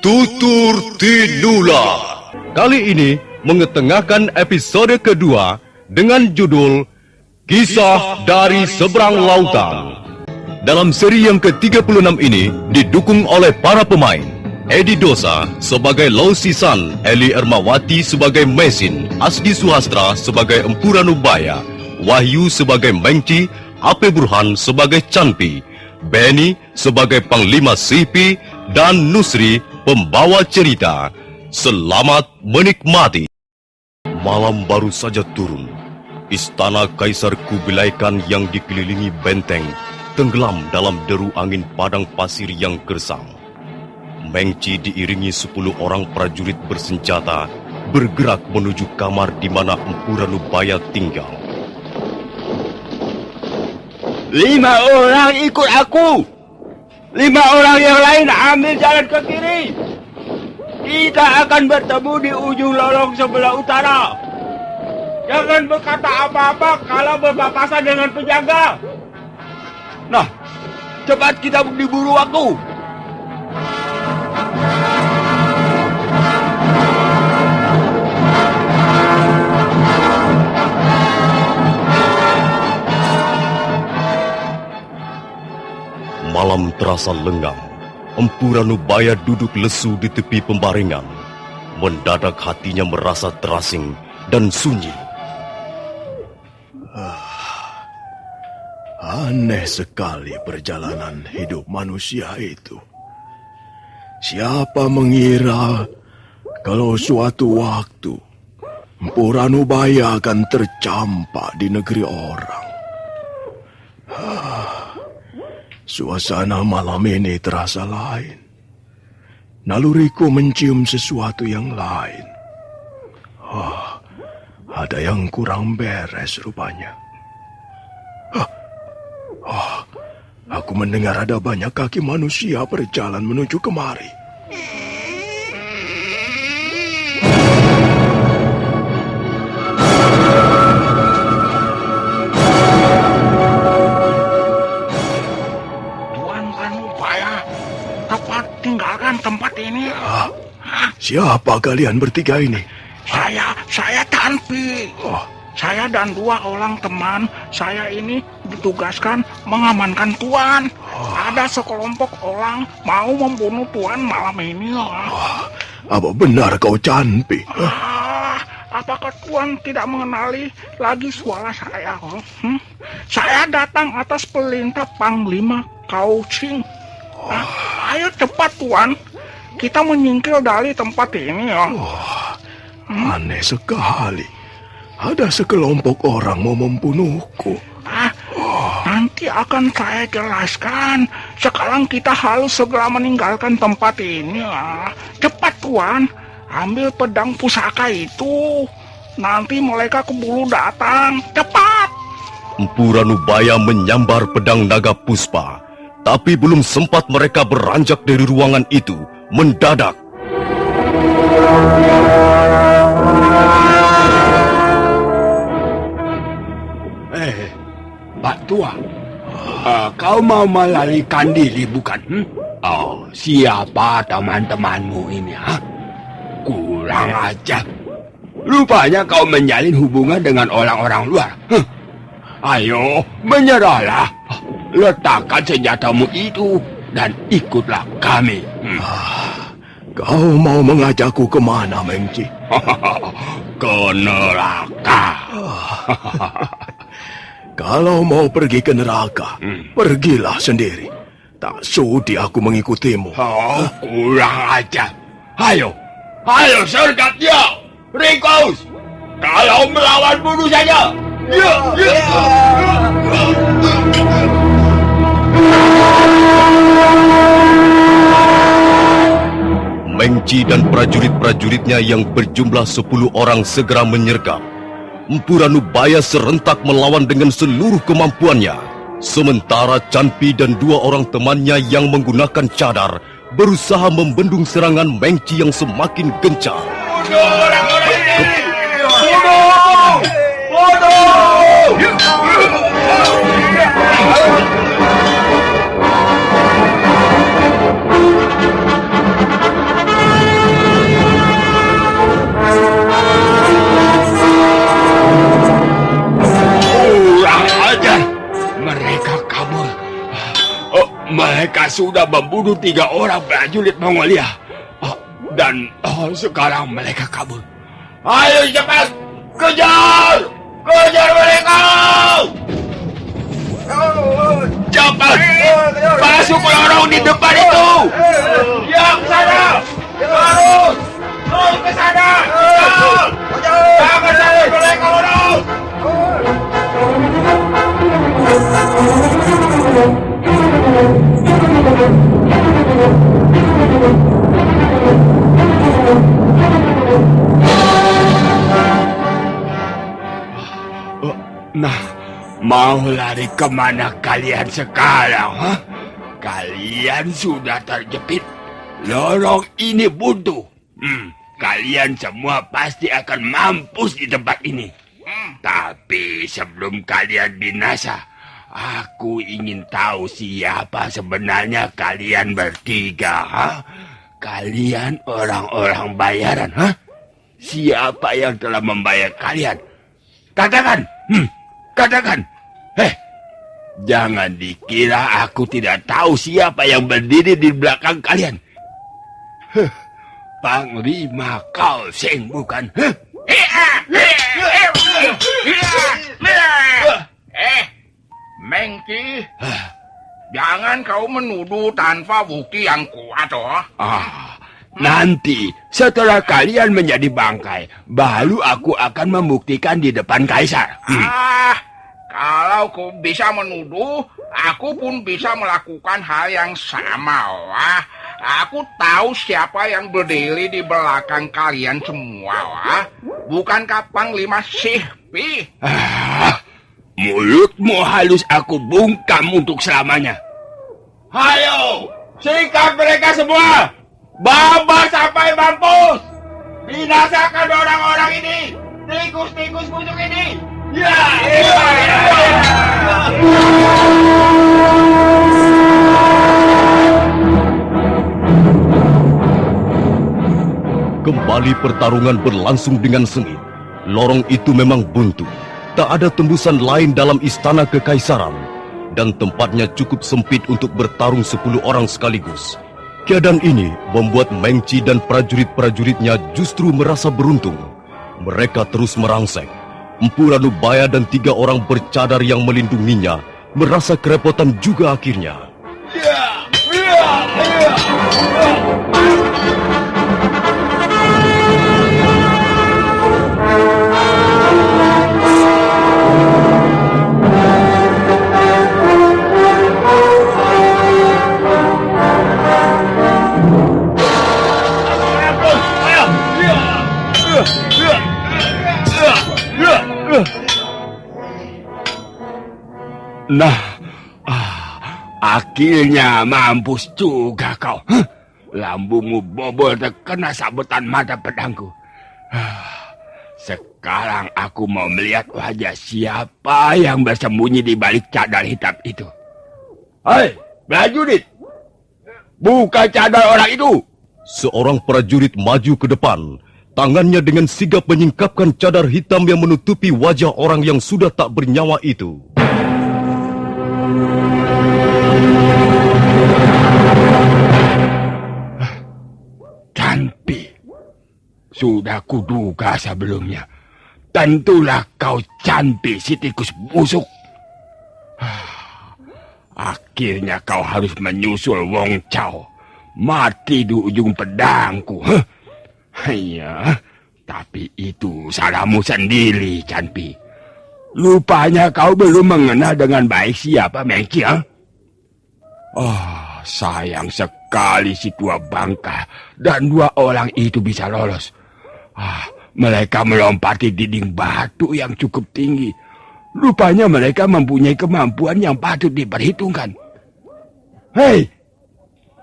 Tutur Tinula. Kali ini mengetengahkan episode kedua dengan judul Kisah dari Seberang Lautan. Dalam seri yang ke-36 ini didukung oleh para pemain Edi Dosa sebagai Lau Sisan, Eli Ermawati sebagai Mesin, Asdi Suhastra sebagai Empu Ranubaya, Wahyu sebagai Mengci, Ape Burhan sebagai Canpi, Benny sebagai Panglima Sipi, dan Nusri pembawa cerita. Selamat menikmati. Malam baru saja turun. Istana Kaisar Kubilai Khan yang dikelilingi benteng tenggelam dalam deru angin padang pasir yang gersang. Mengci diiringi 10 orang prajurit bersenjata bergerak menuju kamar di mana Empu Ranubaya tinggal. 5 orang ikut aku. 5 orang yang lain ambil jalan ke kiri. Kita akan bertemu di ujung lorong sebelah utara. Jangan berkata apa-apa kalau berpapasan dengan penjaga. Nah, cepat kita diburu waktu. Malam terasa lengang. Empu Ranubaya duduk lesu di tepi pembaringan. Mendadak hatinya merasa terasing dan sunyi. Aneh sekali perjalanan hidup manusia itu. Siapa mengira kalau suatu waktu Empu Ranubaya akan tercampak di negeri orang. Suasana malam ini terasa lain. Naluriku mencium sesuatu yang lain. Ada yang kurang beres rupanya. Aku mendengar ada banyak kaki manusia berjalan menuju kemari. Tinggalkan tempat ini. Siapa kalian bertiga ini? Saya Canpi. Saya dan 2 orang teman saya ini ditugaskan mengamankan Tuan. Ada sekelompok orang mau membunuh Tuan malam ini. Apa benar kau Canpi? Apakah Tuan tidak mengenali lagi suara saya? Saya datang atas perintah Panglima Kau Ching. Ayo cepat Tuan, kita menyingkir dari tempat ini. Aneh sekali. Ada sekelompok orang mau membunuhku. Nanti akan saya jelaskan. Sekarang kita harus segera meninggalkan tempat ini. Cepat Tuan, ambil pedang pusaka itu. Nanti mereka keburu datang. Cepat! Empu Ranubaya menyambar pedang naga puspa. Tapi belum sempat mereka beranjak dari ruangan itu, mendadak Pak Tua, kau mau melarikan diri bukan? Siapa teman-temanmu ini? Kurang ajar. Rupanya kau menjalin hubungan dengan orang-orang luar. Ayo, menyerahlah. Letakkan senjatamu itu dan ikutlah kami. Kau mau mengajakku kemana, Mengci? Ke neraka. Kalau mau pergi ke neraka, pergilah sendiri. Tak sudi aku mengikutimu. Kurang ajar. Ayo sergat dia. Rikus, kalau melawan bunuh saja. Mengci dan prajurit-prajuritnya yang berjumlah 10 orang segera menyergap. Empu Ranubaya serentak melawan dengan seluruh kemampuannya. Sementara Canpi dan 2 orang temannya yang menggunakan cadar berusaha membendung serangan Mengci yang semakin gencar. sudah membunuh 3 orang prajurit Mongolia. Dan sekarang mereka kabur. Ayo cepat, kejar! Kejar mereka! Cepat! Masuk ke lorong di depan itu! Ya, ke sana! Terus! Terus ke sana! Jangan sampai mereka lorong! Nah, mau lari kemana kalian sekarang? Huh? Kalian sudah terjepit. Lorong ini buntu. Kalian semua pasti akan mampus di tempat ini. Tapi sebelum kalian binasa, aku ingin tahu siapa sebenarnya kalian bertiga. Huh? Kalian orang-orang bayaran. Huh? Siapa yang telah membayar kalian? Katakan. Katakan. Jangan dikira aku tidak tahu siapa yang berdiri di belakang kalian. Panglima Kalseng bukan? Mengki, jangan kau menuduh tanpa bukti yang kuat, Nanti setelah kalian menjadi bangkai, baru aku akan membuktikan di depan kaisar. Kalau kau bisa menuduh, aku pun bisa melakukan hal yang sama. Aku tahu siapa yang berdiri di belakang kalian semua. Bukankah Panglima Sihpi? Mulutmu halus aku bungkam untuk selamanya. Ayo, sikat mereka semua. Babat sampai mampus. Binasakan orang-orang ini. Tikus-tikus busuk ini. Ya. Kembali pertarungan berlangsung dengan sengit. Lorong itu memang buntu. Tak ada tembusan lain dalam istana kekaisaran. Dan tempatnya cukup sempit untuk bertarung 10 orang sekaligus. Keadaan ini membuat Mengci dan prajurit-prajuritnya justru merasa beruntung. Mereka terus merangsek. Empu Ranubaya dan 3 orang bercadar yang melindunginya merasa kerepotan juga akhirnya. Nah, akhirnya mampus juga kau. Lambungmu bobol terkena sabetan mata pedangku. Sekarang aku mau melihat wajah siapa yang bersembunyi di balik cadar hitam itu. Hei, prajurit! Buka cadar orang itu! Seorang prajurit maju ke depan. Tangannya dengan sigap menyingkapkan cadar hitam yang menutupi wajah orang yang sudah tak bernyawa itu. Canpi, sudah kuduga sebelumnya. Tentulah kau Canpi si tikus busuk. Akhirnya kau harus menyusul Wong Chao. Mati di ujung pedangku. Iya, tapi itu salahmu sendiri, Canpi. Lupanya kau belum mengenal dengan baik siapa Mengki, sayang sekali si tua bangka dan 2 orang itu bisa lolos. Mereka melompati dinding batu yang cukup tinggi. Rupanya mereka mempunyai kemampuan yang patut diperhitungkan. Hei,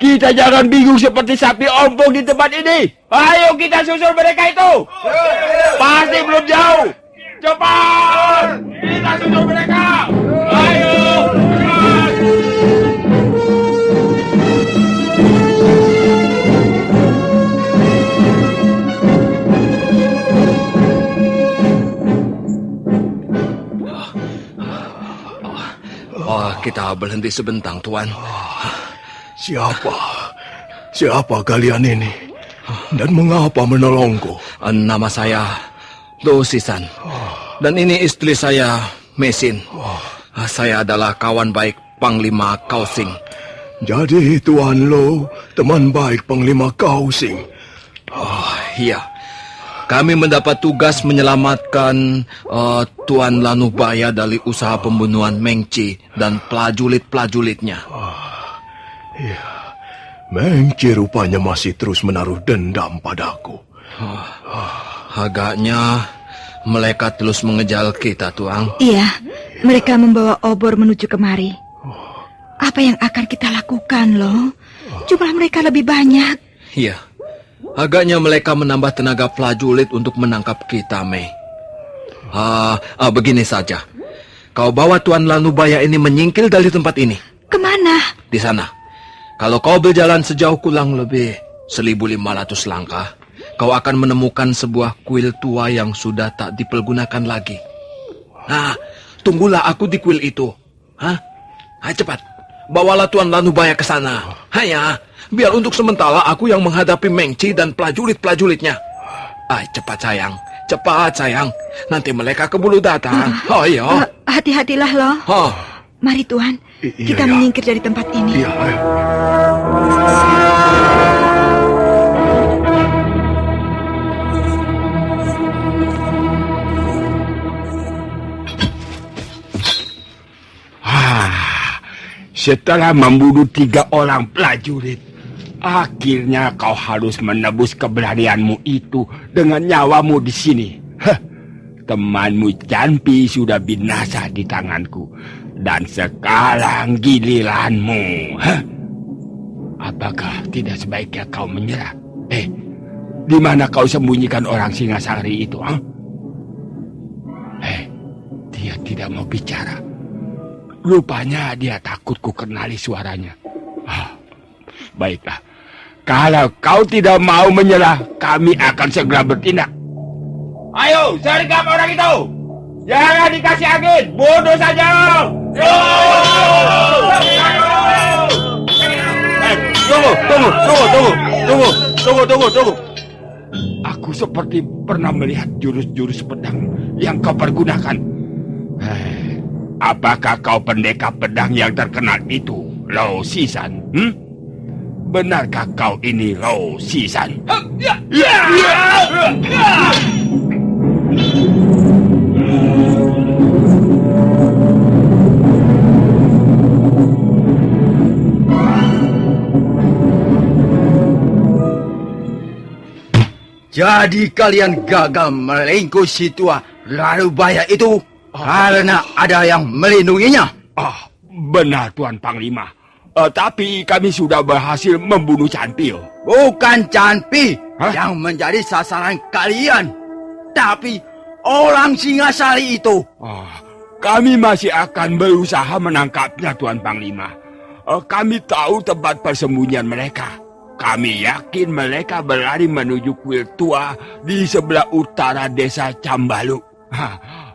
kita jangan bingung seperti sapi ompong di tempat ini. Ayo kita susul mereka itu. Pasti belum jauh. Cepat! Kita susul mereka! Ayo! Cepat! Kita berhenti sebentar, Tuan. Siapa kalian ini? Dan mengapa menolongku? Nama saya Do Sisan. Dan ini istri saya, Mesin. Saya adalah kawan baik Panglima Kausing. Jadi Tuan Lo, teman baik Panglima Kausing. Iya. Kami mendapat tugas menyelamatkan Tuan Lanubaya dari usaha pembunuhan Mengci dan prajurit-prajulitnya. Iya. Mengci rupanya masih terus menaruh dendam padaku. Agaknya mereka terus mengejar kita, Tuang. Iya, mereka membawa obor menuju kemari. Apa yang akan kita lakukan, Lo? Jumlah mereka lebih banyak. Iya, agaknya mereka menambah tenaga prajurit untuk menangkap kita, Mei. Begini saja. Kau bawa Tuan Lanubaya ini menyingkir dari tempat ini. Kemana? Di sana. Kalau kau berjalan sejauh kurang lebih 1.500 langkah, kau akan menemukan sebuah kuil tua yang sudah tak dipergunakan lagi. Nah, tunggulah aku di kuil itu. Cepat. Bawalah Tuan Lanubaya ke sana. Biar untuk sementara aku yang menghadapi Mengci dan prajurit-prajulitnya. Cepat sayang. Nanti mereka keburu datang. Iya. Hati-hatilah, Lo. Mari, Tuan. Kita menyingkir dari tempat ini. Iya, ayo. Setelah membunuh 3 orang prajurit, akhirnya kau harus menebus keberanianmu itu dengan nyawamu di sini. Temanmu Canpi sudah binasa di tanganku, dan sekarang giliranmu. Apakah tidak sebaiknya kau menyerah? Di mana kau sembunyikan orang Singasari itu? Dia tidak mau bicara. Rupanya dia takut ku kenali suaranya. Baiklah, kalau kau tidak mau menyerah, kami akan segera bertindak. Ayo, sergap orang itu. Jangan dikasih angin, bodoh saja. Tunggu. Aku seperti pernah melihat jurus-jurus pedang yang kau pergunakan. Apakah kau pendekar pedang yang terkenal itu, Lo Sisan? Benarkah kau ini Lo Sisan? Jadi kalian gagal melingkup si tua Lanubaya itu karena ada yang melindunginya? Benar, Tuan Panglima. Tapi kami sudah berhasil membunuh Canpi. Bukan Canpi yang menjadi sasaran kalian, tapi orang Singasari itu. Kami masih akan berusaha menangkapnya, Tuan Panglima. Kami tahu tempat persembunyian mereka. Kami yakin mereka berlari menuju kuil tua di sebelah utara desa Cambalu,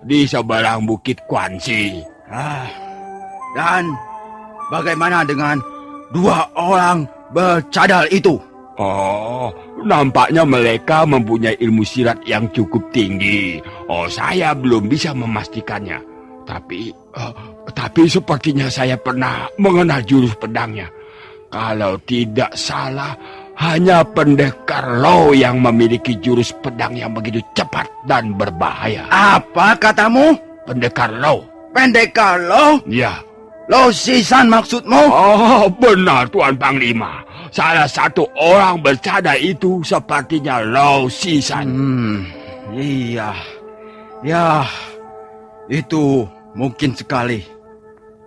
di seberang bukit Kuansi. Dan bagaimana dengan 2 orang bercadar itu? Nampaknya mereka mempunyai ilmu silat yang cukup tinggi. Saya belum bisa memastikannya. Tapi sepertinya saya pernah mengenal jurus pedangnya. Kalau tidak salah, hanya pendekar Lo yang memiliki jurus pedang yang begitu cepat dan berbahaya. Apa katamu? Pendekar Lo. Pendekar Lo? Ya. Lo Sisan maksudmu? Benar, Tuan Panglima. Salah satu orang bercadar itu sepertinya Lo Sisan. Iya. Ya, itu mungkin sekali.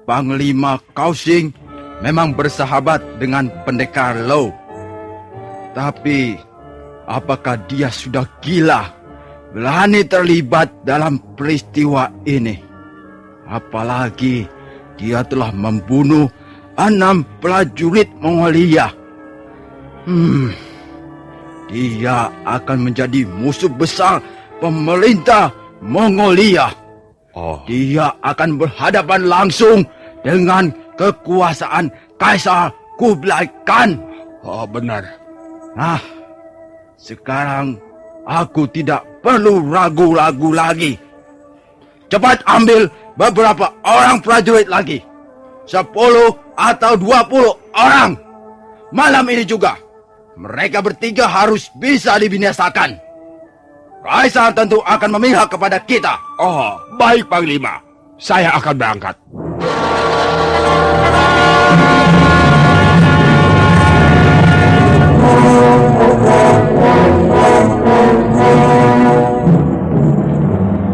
Panglima Kausing memang bersahabat dengan pendekar Lo. Tapi, apakah dia sudah gila berani terlibat dalam peristiwa ini? Apalagi dia telah membunuh 6 prajurit Mongolia. Dia akan menjadi musuh besar pemerintah Mongolia. Dia akan berhadapan langsung dengan kekuasaan Kaisar kubelaikan. Oh, benar. Nah, sekarang aku tidak perlu ragu-ragu lagi. Cepat ambil beberapa orang prajurit lagi. 10 atau 20 orang. Malam ini juga, mereka bertiga harus bisa dibinasakan. Kaisar tentu akan memihak kepada kita. Oh, baik Panglima. Saya akan berangkat.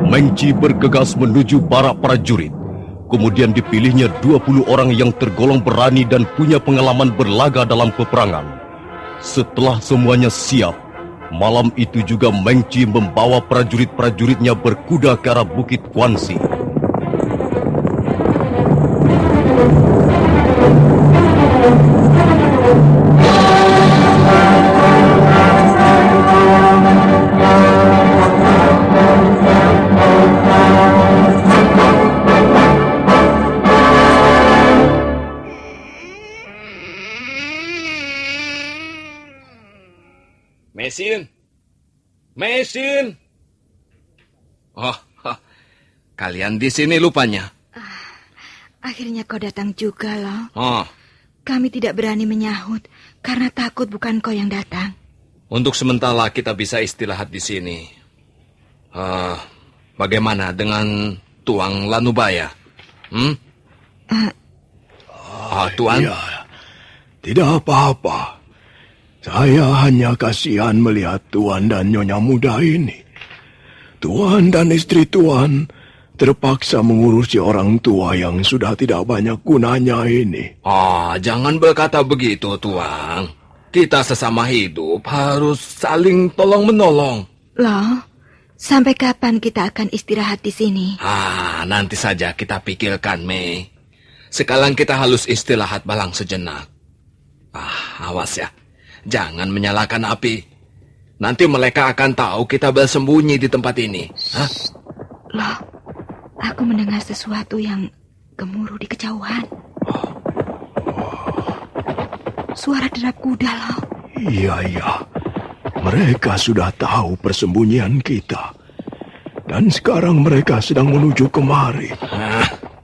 Mengci bergegas menuju para prajurit. Kemudian dipilihnya 20 orang yang tergolong berani dan punya pengalaman berlaga dalam peperangan. Setelah semuanya siap, malam itu juga Mengci membawa prajurit-prajuritnya berkuda ke arah Bukit Kuansi. Mesin. Oh, kalian di sini lupanya. Akhirnya kau datang juga, loh. Oh, Kami tidak berani menyahut karena takut bukan kau yang datang. untuk sementara kita bisa istirahat di sini. Bagaimana dengan Tuang Lanubaya? Tuan? Ya, tidak apa-apa. Saya hanya kasihan melihat Tuan dan Nyonya muda ini. Tuan dan istri Tuan terpaksa mengurusi orang tua yang sudah tidak banyak gunanya ini. Jangan berkata begitu, Tuang. Kita sesama hidup harus saling tolong-menolong. Loh, sampai kapan kita akan istirahat di sini? Nanti saja kita pikirkan, Mei. Sekarang kita harus istirahat balang sejenak. Awas ya. Jangan menyalakan api. Nanti mereka akan tahu kita bersembunyi di tempat ini. Loh, aku mendengar sesuatu yang gemuruh di kejauhan. Suara derap kuda, loh. Iya. Mereka sudah tahu persembunyian kita. Dan sekarang mereka sedang menuju kemari.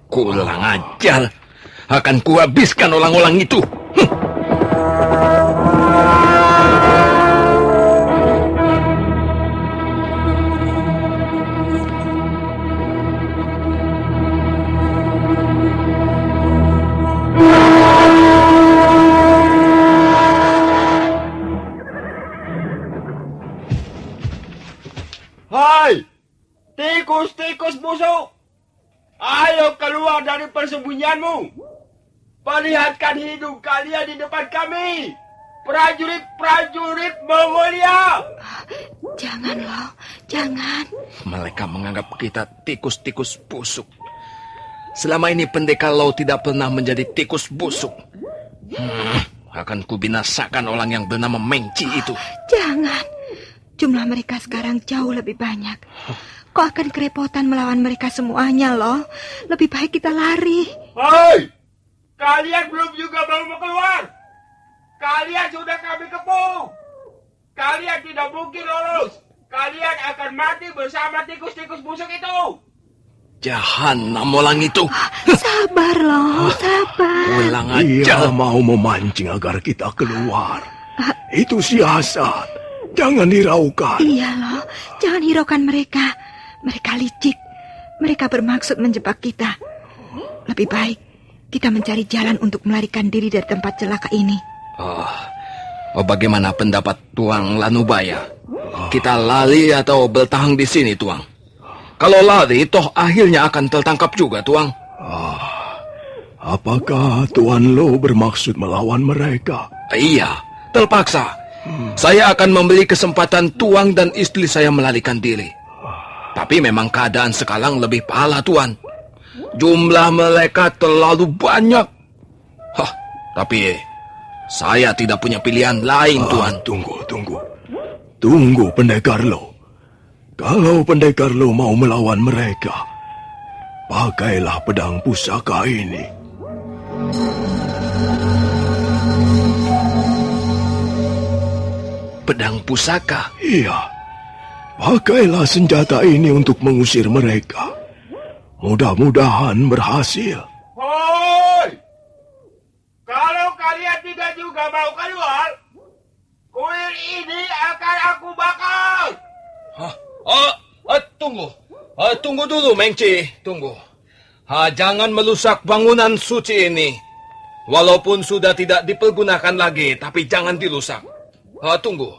Kurang ajar. Akan kuhabiskan orang-orang itu. Hai, tikus-tikus busuk. Ayo keluar dari persembunyianmu. Perlihatkan hidung kalian di depan kami. Prajurit-prajurit Mongolia. Jangan, loh. Jangan. Mereka menganggap kita tikus-tikus busuk. Selama ini pendekar Lau tidak pernah menjadi tikus busuk. Akan kubinasakan orang yang bernama Mengci itu. Jangan. Jumlah mereka sekarang jauh lebih banyak. Kau akan kerepotan melawan mereka semuanya, loh. Lebih baik kita lari. Hai, kalian belum juga mau keluar. Kalian sudah kami kepung. Kalian tidak mungkin lolos. Kalian akan mati bersama tikus-tikus busuk itu. Jahanam orang itu. Sabar, loh. Sabar. Pulang Dia aja. mau memancing agar kita keluar. Itu siasat. Jangan hiraukan. Iya, loh. Jangan hiraukan mereka. Mereka licik. Mereka bermaksud menjebak kita. Lebih baik kita mencari jalan untuk melarikan diri dari tempat celaka ini. Bagaimana pendapat Tuang Lanubaya? Kita lari atau bertahan di sini, Tuang? Kalau lari, toh akhirnya akan tertangkap juga, Tuang. Apakah Tuan Lo bermaksud melawan mereka? Iya, terpaksa. Saya akan memberi kesempatan Tuang dan istri saya melarikan diri. Tapi memang keadaan sekarang lebih parah, Tuan. Jumlah mereka terlalu banyak. Tapi saya tidak punya pilihan lain, Tuan. Tunggu. Tunggu, Pendekar Lo. Kalau Pendekar Lo mau melawan mereka, pakailah pedang pusaka ini. pedang pusaka. Iya, pakailah senjata ini untuk mengusir mereka. Mudah-mudahan berhasil. Hoi! Kalau kalian tidak juga mau keluar, kuil ini akan aku bakar. Tunggu dulu, Mengci. Tunggu. Jangan merusak bangunan suci ini. Walaupun sudah tidak dipergunakan lagi, tapi jangan dirusak. Tunggu.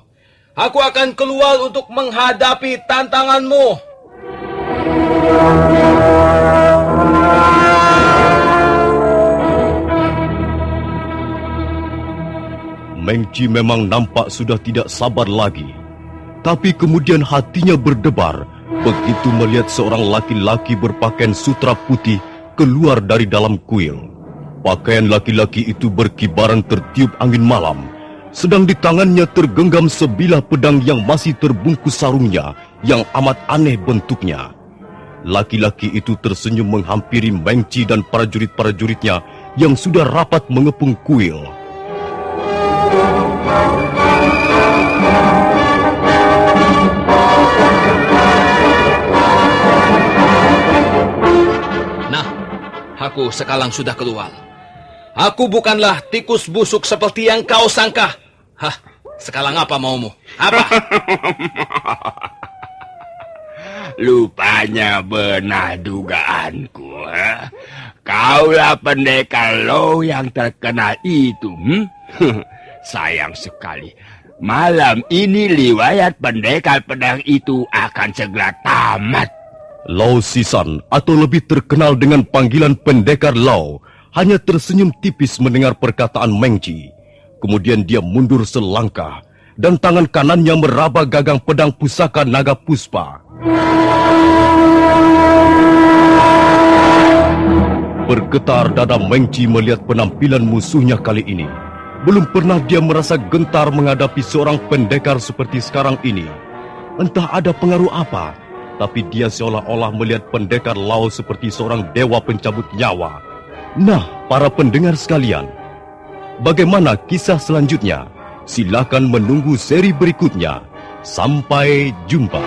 Aku akan keluar untuk menghadapi tantanganmu. Mengci memang nampak sudah tidak sabar lagi. Tapi kemudian hatinya berdebar begitu melihat seorang laki-laki berpakaian sutra putih keluar dari dalam kuil. Pakaian laki-laki itu berkibaran tertiup angin malam, sedang di tangannya tergenggam sebilah pedang yang masih terbungkus sarungnya yang amat aneh bentuknya. Laki-laki itu tersenyum menghampiri Mengci dan prajurit-prajuritnya yang sudah rapat mengepung kuil. Aku sekarang sudah keluar. Aku bukanlah tikus busuk seperti yang kau sangka. Sekarang apa maumu? Apa? Lupanya benar dugaanku. Kaulah pendekar Lo yang terkenal itu. Sayang sekali. Malam ini riwayat pendekar pedang itu akan segera tamat. Lao Sisan, atau lebih terkenal dengan panggilan pendekar Lao, hanya tersenyum tipis mendengar perkataan Mengci. Kemudian dia mundur selangkah, dan tangan kanannya meraba gagang pedang pusaka naga puspa. Bergetar dada Mengci melihat penampilan musuhnya kali ini. Belum pernah dia merasa gentar menghadapi seorang pendekar seperti sekarang ini. Entah ada pengaruh apa, tapi dia seolah-olah melihat pendekar Lao seperti seorang dewa pencabut nyawa. Nah, para pendengar sekalian, bagaimana kisah selanjutnya? Silakan menunggu seri berikutnya. Sampai jumpa.